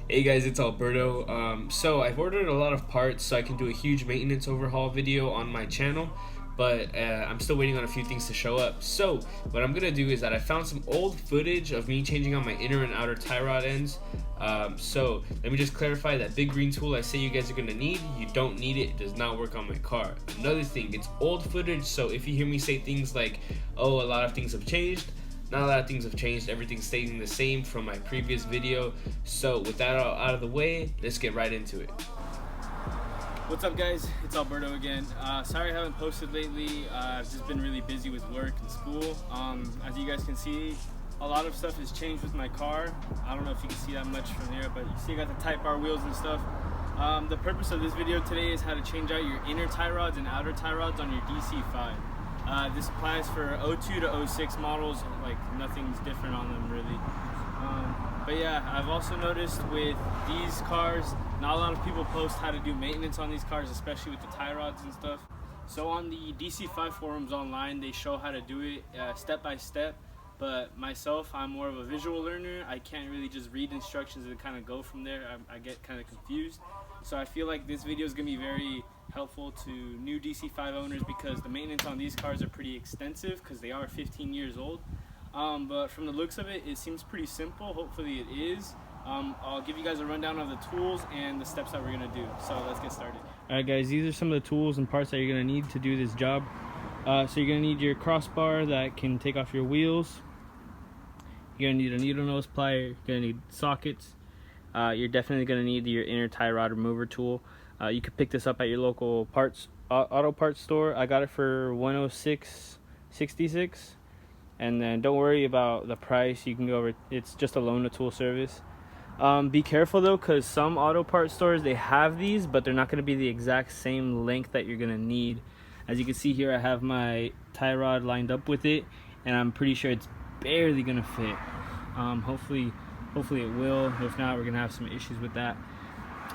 Hey guys, it's Alberto. So I've ordered a lot of parts so I can do a huge maintenance overhaul video on my channel, but I'm still waiting on a few things to show up. So what I'm gonna do is that I found some old footage of me changing out my inner and outer tie rod ends. So let me just clarify that big green tool I say you guys are gonna need, you don't need it. It does not work on my car. Another thing, it's old footage, so if you hear me say things like, oh, a lot of things have changed, not a lot of things have changed. Everything's staying the same from my previous video. So with that all out of the way, let's get right into it. What's up guys, it's Alberto again. Sorry I haven't posted lately. I've just been really busy with work and school. As you guys can see, a lot of stuff has changed with my car. I don't know if you can see that much from here, but you see I got the Type R wheels and stuff. The purpose of this video today is how to change out your inner tie rods and outer tie rods on your DC5. This applies for 02 to 06 models, like nothing's different on them really. But yeah, I've also noticed with these cars, not a lot of people post how to do maintenance on these cars, especially with the tie rods and stuff. So on the DC5 forums online, they show how to do it step by step. But myself, I'm more of a visual learner. I can't really just read instructions and kind of go from there. I get kind of confused. So I feel like this video is going to be very helpful to new DC5 owners because the maintenance on these cars are pretty extensive because they are 15 years old. But from the looks of it, it seems pretty simple. Hopefully it is. I'll give you guys a rundown of the tools and the steps that we're going to do. So let's get started. Alright guys, these are some of the tools and parts that you're going to need to do this job. So you're going to need your crossbar that can take off your wheels. You're going to need a needle nose plier. You're going to need sockets. You're definitely going to need your inner tie rod remover tool. You could pick this up at your local auto parts store. I got it for $106.66, and then don't worry about the price. You can go over. It's just a loan a tool service. Be careful though, because some auto parts stores, they have these, but they're not going to be the exact same length that you're going to need. As you can see here, I have my tie rod lined up with it, and I'm pretty sure it's barely gonna fit. Hopefully it will. If not, we're gonna have some issues with that.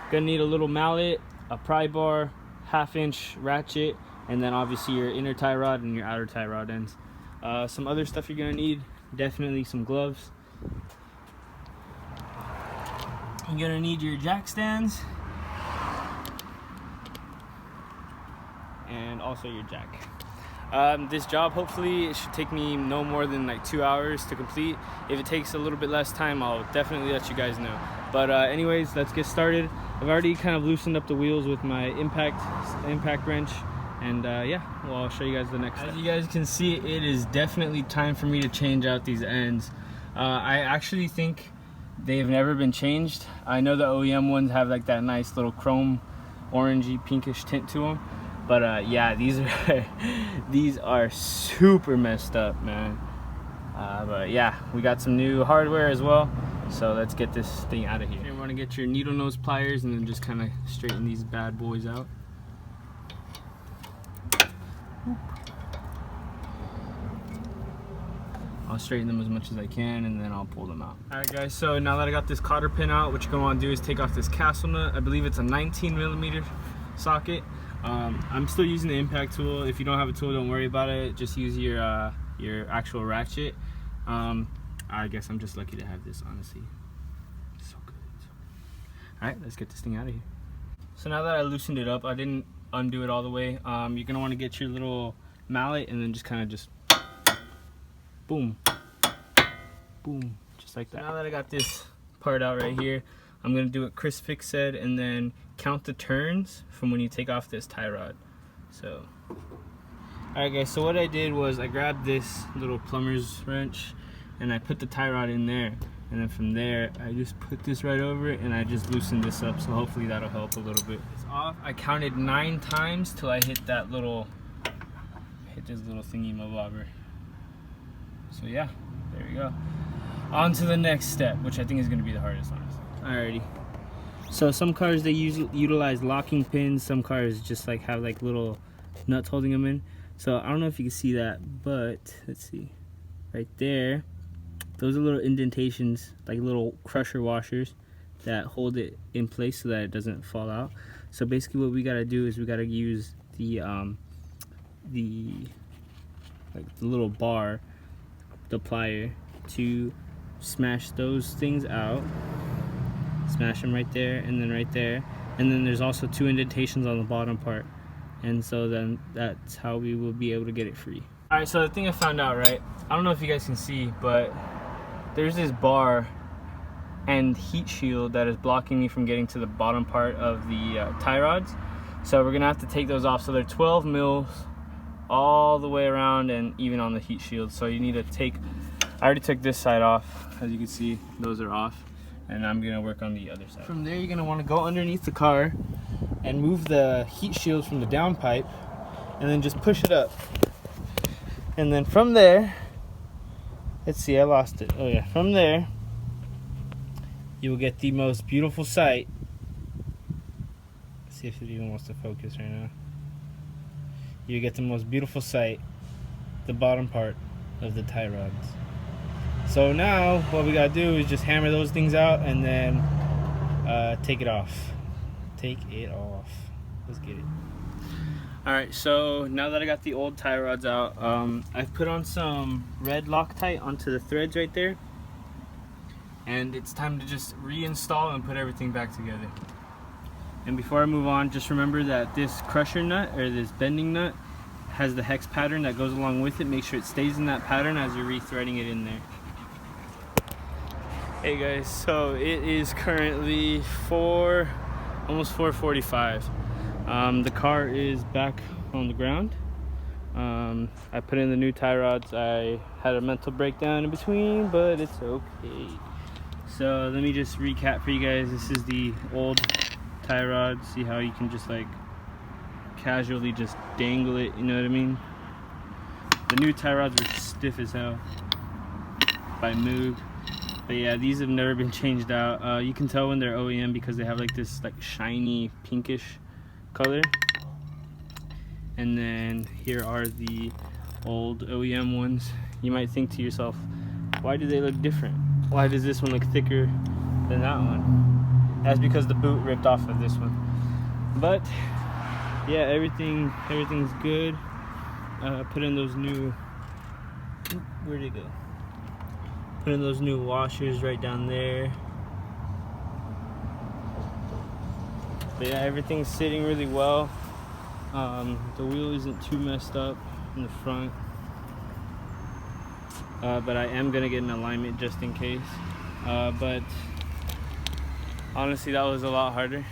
Gonna need a little mallet, a pry bar, 1/2 inch ratchet, and then obviously your inner tie rod and your outer tie rod ends. Some other stuff you're gonna need, definitely some gloves. You're gonna need your jack stands and also your jack. This job, hopefully it should take me no more than like 2 hours to complete. If it takes a little bit less time, I'll definitely let you guys know. But anyways, let's get started. I've already kind of loosened up the wheels with my impact wrench, and yeah, well, I'll show you guys the next step. As you guys can see, it is definitely time for me to change out these ends. I actually think they've never been changed. I know the OEM ones have like that nice little chrome orangey pinkish tint to them. But yeah, these are super messed up, man. But yeah, we got some new hardware as well. So let's get this thing out of here. You want to get your needle nose pliers and then just kind of straighten these bad boys out. I'll straighten them as much as I can and then I'll pull them out. Alright guys, so now that I got this cotter pin out, what you're going to want to do is take off this castle nut. I believe it's a 19mm socket. I'm still using the impact tool. If you don't have a tool, don't worry about it. Just use your actual ratchet. I guess I'm just lucky to have this, honestly. So good. Alright, let's get this thing out of here. So now that I loosened it up, I didn't undo it all the way. You're gonna want to get your little mallet and then just kind of just boom, boom, just like that. So now that I got this part out right here, I'm gonna do what Chris Fix said and then count the turns from when you take off this tie rod. So, alright guys, so what I did was I grabbed this little plumber's wrench and I put the tie rod in there, and then from there I just put this right over it and I just loosened this up, so hopefully that'll help a little bit. It's off. I counted 9 times till I hit this little thingy mabobber. So yeah, there we go. On to the next step, which I think is going to be the hardest, honestly. Alrighty. So some cars, they utilize locking pins. Some cars just like have like little nuts holding them in. So I don't know if you can see that, but let's see. Right there, those are little indentations, like little crusher washers that hold it in place so that it doesn't fall out. So basically what we gotta do is we gotta use the little bar, the plier, to smash those things out. smash them right there and then right there, and then there's also 2 indentations on the bottom part, and so then that's how we will be able to get it free. All right, so the thing I found out, right, I don't know if you guys can see, but there's this bar and heat shield that is blocking me from getting to the bottom part of the tie rods. So we're gonna have to take those off. So they're 12 mils all the way around and even on the heat shield. So you need to take, I already took this side off. As you can see, those are off. And I'm gonna work on the other side. From there, you're gonna wanna go underneath the car and move the heat shield from the downpipe and then just push it up. And then from there, let's see, I lost it. Oh yeah, from there, you will get the most beautiful sight. Let's see if it even wants to focus right now. You get the most beautiful sight, the bottom part of the tie rods. So now what we gotta do is just hammer those things out and then take it off. Take it off. Let's get it. Alright, so now that I got the old tie rods out, I've put on some red Loctite onto the threads right there. And it's time to just reinstall and put everything back together. And before I move on, just remember that this crusher nut or this bending nut has the hex pattern that goes along with it. Make sure it stays in that pattern as you're re-threading it in there. Hey guys, so it is currently almost 4:45. The car is back on the ground. I put in the new tie rods. I had a mental breakdown in between, but it's okay. So let me just recap for you guys. This is the old tie rod. See how you can just like casually just dangle it, you know what I mean? The new tie rods were stiff as hell by Moog. But yeah, these have never been changed out. You can tell when they're OEM because they have like this like shiny pinkish color. And then here are the old OEM ones. You might think to yourself, why do they look different? Why does this one look thicker than that one? That's because the boot ripped off of this one. But yeah, everything's good. Put in those new, where'd it go? Put in those new washers right down there. But yeah, everything's sitting really well. The wheel isn't too messed up in the front. But I am gonna get an alignment just in case. But honestly, that was a lot harder.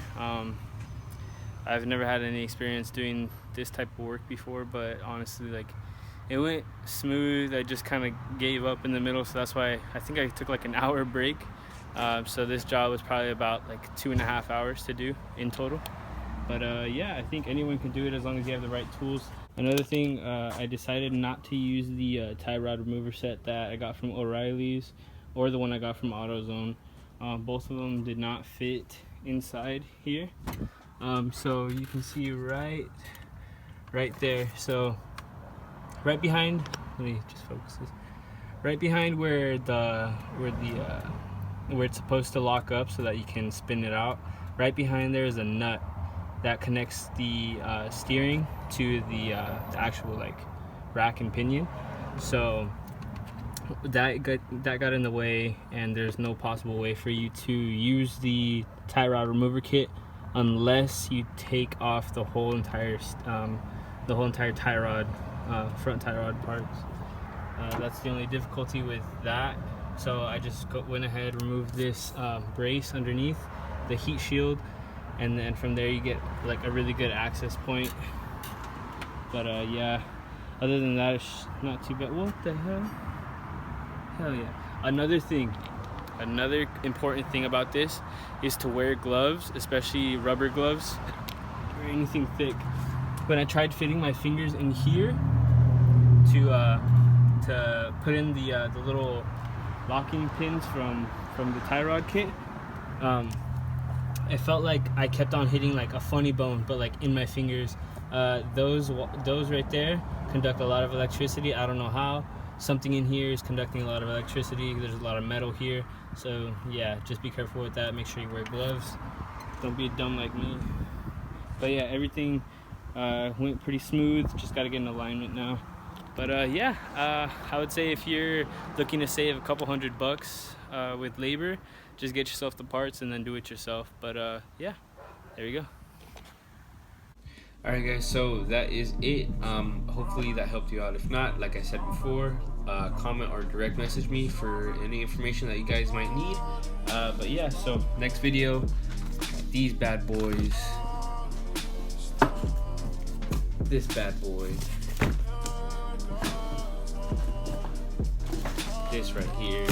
I've never had any experience doing this type of work before, but honestly, like, it went smooth. I just kind of gave up in the middle, so that's why I think I took like an hour break. So this job was probably about like 2.5 hours to do in total. But yeah, I think anyone can do it as long as you have the right tools. Another thing, I decided not to use the tie rod remover set that I got from O'Reilly's or the one I got from AutoZone. Both of them did not fit inside here. So you can see right there. So right behind, let me just focus this. Right behind where it's supposed to lock up so that you can spin it out. Right behind there is a nut that connects the steering to the actual like rack and pinion. So that got in the way, and there's no possible way for you to use the tie rod remover kit unless you take off the whole entire tie rod, front tie rod parts. That's the only difficulty with that. So I just went ahead, removed this brace underneath the heat shield, and then from there you get like a really good access point. But yeah, other than that, it's not too bad. What the hell? Hell yeah. Another important thing about this is to wear gloves, especially rubber gloves or anything thick. When I tried fitting my fingers in here to put in the little locking pins from the tie rod kit, it felt like I kept on hitting like a funny bone, but like in my fingers. Those right there conduct a lot of electricity. I don't know how. Something in here is conducting a lot of electricity. There's a lot of metal here. So yeah, just be careful with that. Make sure you wear gloves. Don't be dumb like me. But yeah, everything went pretty smooth. Just got to get in alignment now. But yeah, I would say if you're looking to save a couple $100 with labor, just get yourself the parts and then do it yourself. But yeah, there you go. Alright guys, so that is it. Hopefully that helped you out. If not, like I said before, comment or direct message me for any information that you guys might need. But yeah, so next video, these bad boys, this bad boy, this right here,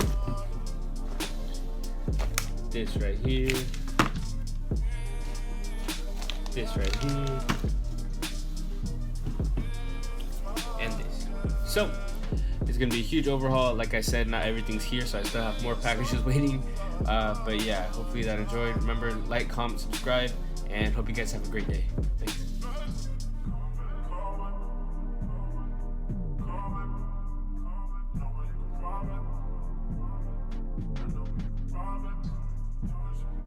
this right here, this right here, and this. So it's gonna be a huge overhaul. Like I said, not everything's here, so I still have more packages waiting. But yeah, hopefully that enjoyed. Remember, like, comment, subscribe, and hope you guys have a great day. Thanks.